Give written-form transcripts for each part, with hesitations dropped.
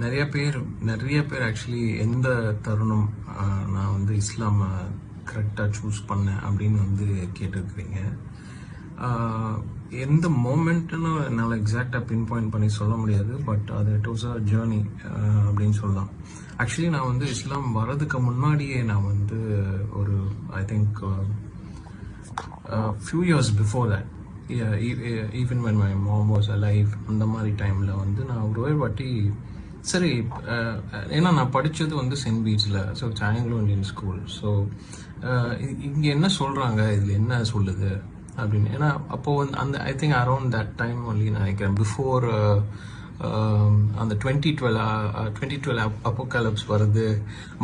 நிறைய பேர் ஆக்சுவலி எந்த தருணம் நான் வந்து இஸ்லாமை கரெக்டாக சூஸ் பண்ணேன் அப்படின்னு வந்து கேட்டிருக்கிறீங்க. எந்த மோமெண்ட்டுன்னு என்னால் எக்ஸாக்டாக பின் பாயிண்ட் பண்ணி சொல்ல முடியாது. பட் அது இட் வாஸ் அ ஜேர்னி அப்படின்னு சொல்லலாம். ஆக்சுவலி நான் வந்து இஸ்லாம் வர்றதுக்கு முன்னாடியே நான் வந்து ஒரு I think few years before that, even when my mom was alive, அந்த மாதிரி டைமில் வந்து நான் ஒரு வாட்டி சரி, ஏன்னா நான் படித்தது வந்து சென்ட் பீச்சில், so Anglo Indian school. So இங்கே என்ன சொல்கிறாங்க, இதில் என்ன சொல்லுது அப்படின்னு. ஏன்னா அப்போது வந்து அந்த I think around that time only நினைக்கிறேன், பிஃபோர் அந்த 2012 அப்போகாலிப்ஸ் வருது,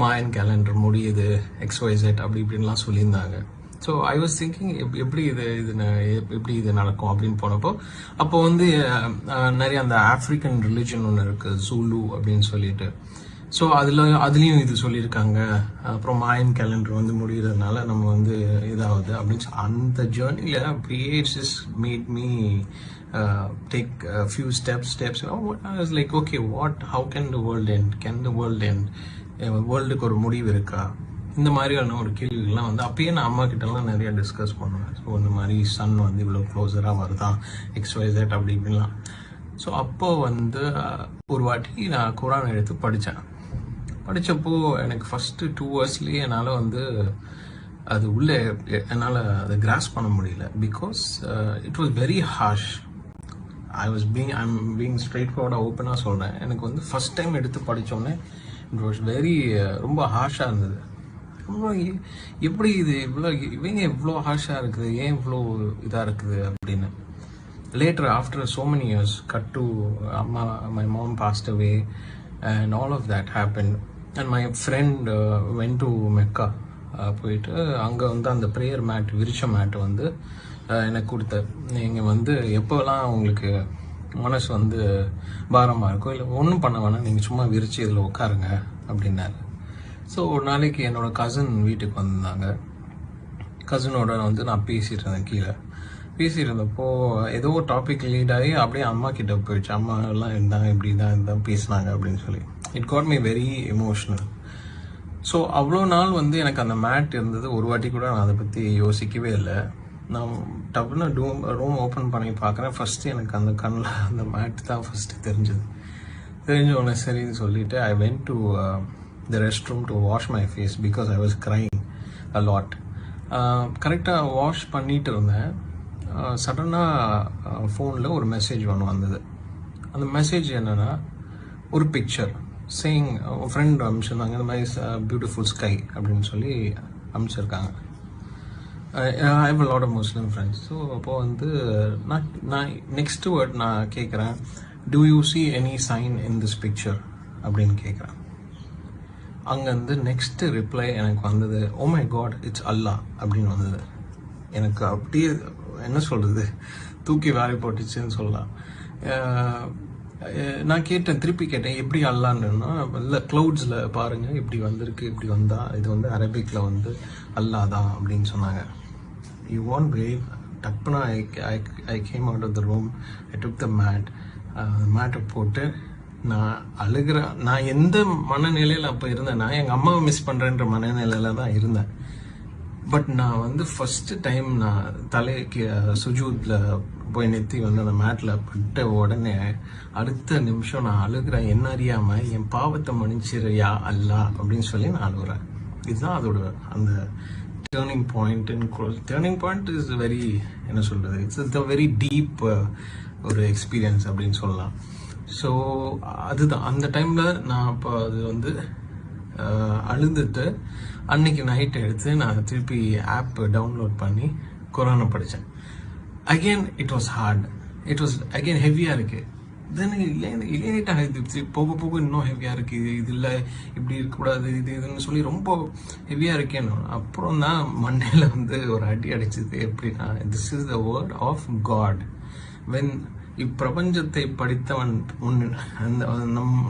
மாயன் கேலண்டர் முடியுது, XYZ அப்படி இப்படின்லாம் சொல்லியிருந்தாங்க. ஸோ ஐ வாஸ் திங்கிங் எப்படி இது நடக்கும் அப்படின்னு போனப்போ, அப்போ வந்து நிறைய அந்த ஆப்ரிக்கன் ரிலிஜன் ஒன்று இருக்குது, ஜூலு அப்படின்னு சொல்லிட்டு. ஸோ அதுலேயும் இது சொல்லியிருக்காங்க. அப்புறம் மாயன் கேலண்டர் வந்து முடிகிறதுனால நம்ம வந்து இதாகுது அப்படின்னு அந்த ஜேர்னியில் அப்படியே it's just made me take a few steps. I was like, okay, how can the world end? Can the world end? வேர்ல்டுக்கு ஒரு முடிவு இருக்கா? இந்த மாதிரியான ஒரு கேள்விகள்லாம் வந்து அப்பயே நான் அம்மா கிட்டலாம் நிறைய டிஸ்கஸ் பண்ணுவேன். ஸோ இந்த மாதிரி சன் வந்து இவ்வளோ க்ளோஸராக வருதான், XYZ அப்படி இப்படிலாம். ஸோ அப்போ வந்து ஒரு வாட்டி நான் குரான் எடுத்து படித்தப்போ எனக்கு ஃபஸ்ட்டு 2 இயர்ஸ்லேயே என்னால் வந்து அது உள்ளே என்னால் அதை கிராஸ் பண்ண முடியல. Because it was very harsh. I'm being straight ஃபார்வர்டாக ஓப்பனாக சொல்கிறேன். எனக்கு வந்து ஃபஸ்ட் டைம் எடுத்து படித்தோன்னே இட் வாஸ் வெரி ரொம்ப ஹார்ஷாக இருந்தது. எப்படி இது இவ்வளோ ஹார்ஷாக இருக்குது, ஏன் இவ்வளோ இதாக இருக்குது அப்படின்னு. Later after so many years cut to my mom passed away and all of that happened, and my friend went to Mecca. போயிட்டு அங்கே வந்து அந்த ப்ரேயர் மேட், விரிச்ச மேட் வந்து எனக்கு கொடுத்தார். நீங்கள் வந்து எப்போல்லாம் உங்களுக்கு மனசு வந்து பாரமாக இருக்கும், இல்லை ஒன்றும் பண்ண வேணாம், நீங்கள் சும்மா விரிச்சு இதில் உட்காருங்க அப்படின்னாரு. ஸோ ஒரு நாளைக்கு என்னோடய கசின் வீட்டுக்கு வந்திருந்தாங்க. கசினோட வந்து நான் பேசிகிட்டு இருந்தேன். கீழே பேசிகிட்டு இருந்தப்போ ஏதோ டாபிக் லீட் ஆகி அப்படியே அம்மா கிட்ட போயிடுச்சு. அம்மா எல்லாம் இருந்தாங்க பேசினாங்க அப்படின்னு சொல்லி. It got me very emotional. So அவ்வளோ நாள் வந்து எனக்கு அந்த மேட் இருந்தது. ஒரு வாட்டி கூட நான் அதை பற்றி யோசிக்கவே இல்லை. நான் டப்புன்னு ரூம் ஓப்பன் பண்ணி பார்க்குறேன். ஃபஸ்ட்டு எனக்கு அந்த கண்ணில் அந்த மேட் தான் ஃபஸ்ட்டு தெரிஞ்ச உடனே சரின்னு சொல்லிவிட்டு I went to the restroom to wash my face because I was crying a lot. கரெக்டாக வாஷ் பண்ணிட்டு இருந்தேன். சடனாக ஃபோனில் ஒரு மெசேஜ் ஒன்று வந்தது. அந்த மெசேஜ் என்னென்னா, ஒரு பிக்சர் சேயிங், ஃப்ரெண்ட் அனுப்பிச்சிருந்தாங்க, இந்த மாதிரி பியூட்டிஃபுல் ஸ்கை அப்படின்னு சொல்லி அனுப்பிச்சிருக்காங்க. I have a lot of Muslim friends. So அப்போது வந்து நான் நெக்ஸ்ட் வேர்ட் நான் கேட்குறேன், do you see any sign in this picture அப்படின்னு கேட்குறேன். அங்கேருந்து நெக்ஸ்ட்டு ரிப்ளை எனக்கு வந்தது, ஓ மை காட், இட்ஸ் அல்லாஹ் அப்படின்னு வந்தது. எனக்கு அப்படியே என்ன சொல்கிறது, தூக்கி வாரி போட்டுச்சுன்னு சொல்லலாம். நான் திருப்பி கேட்டேன், எப்படி அல்லான்னா, இல்லை க்ளவுட்ஸில் பாருங்கள் இப்படி வந்திருக்கு, இப்படி வந்தா இது வந்து அரபிக்கில் வந்து அல்லாஹ் தான் அப்படின்னு சொன்னாங்க. யூ வாண்ட் பிலீவ், டப்புனா I came out of the room, I took the மேட்டை போட்டு நான் அழுகிறேன். நான் எந்த மனநிலையில் அப்போ இருந்தேன், நான் எங்கள் அம்மாவை மிஸ் பண்ணுறேன்ற மனநிலையில் தான் இருந்தேன். பட் நான் வந்து ஃபஸ்ட்டு டைம் நான் தலைக்கு சுஜூத்தில் போய் நெத்தி வந்து அந்த மேட்டில் பட்ட உடனே அடுத்த நிமிஷம் நான் அழுகிறேன். என்ன அறியாமல் என் பாவத்தை மன்னிச்சிரு யா அல்லா அப்படின்னு சொல்லி நான் அழுகிறேன். இதுதான் அதோட அந்த டேர்னிங் பாயிண்ட் இஸ் வெரி, என்ன சொல்கிறது, இட்ஸ் வெரி டீப் ஒரு எக்ஸ்பீரியன்ஸ் அப்படின்னு சொல்லலாம். ஸோ அதுதான் அந்த டைமில் நான் அப்போ அது வந்து அழுதுட்டு அன்னைக்கு நைட் எடுத்து நான் திருப்பி ஆப் டவுன்லோட் பண்ணி குரானை படித்தேன். Again it was hard, it was again ஹெவியாக இருக்குது. தென் இல்லைட்டாக இது போக இன்னும் ஹெவியாக இருக்குது, இது இல்லை இப்படி இருக்கக்கூடாது, இதுன்னு சொல்லி ரொம்ப ஹெவியாக இருக்கேன்னு. அப்புறம் தான் மண்டையில் வந்து ஒரு அடி அடிச்சது. எப்படின்னா, this is the word of God. When இப்பிரபஞ்சத்தை படித்தவன்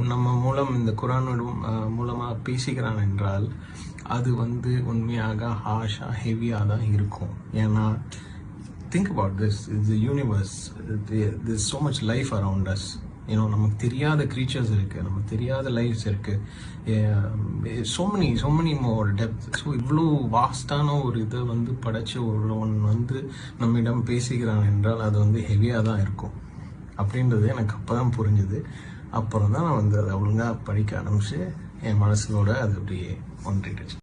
நம்ம மூலம் இந்த குரான் மூலமாக பேசிக்கிறான் என்றால் அது வந்து உண்மையாக ஹாஷாக ஹெவியாக தான் இருக்கும். ஏன்னா think about this, it's the universe, there's so much life around us. நமக்கு தெரியாத க்ரீச்சர்ஸ் இருக்குது, நமக்கு தெரியாத லைஃப்ஸ் இருக்குது, so many more depth. So இவ்வளோ வாஸ்டான ஒரு இதை வந்து படைச்ச ஒருவன் வந்து நம்மிடம் பேசுகிறான் என்றால் அது வந்து ஹெவியாக தான் இருக்கும் அப்படின்றது எனக்கு அப்போ தான் புரிஞ்சுது. அப்புறம் தான் நான் வந்து அதை ஒழுங்காக படிக்க ஆரம்பிச்சு என் மனசுலோட அது அப்படியே ஒன்றிடுச்சு.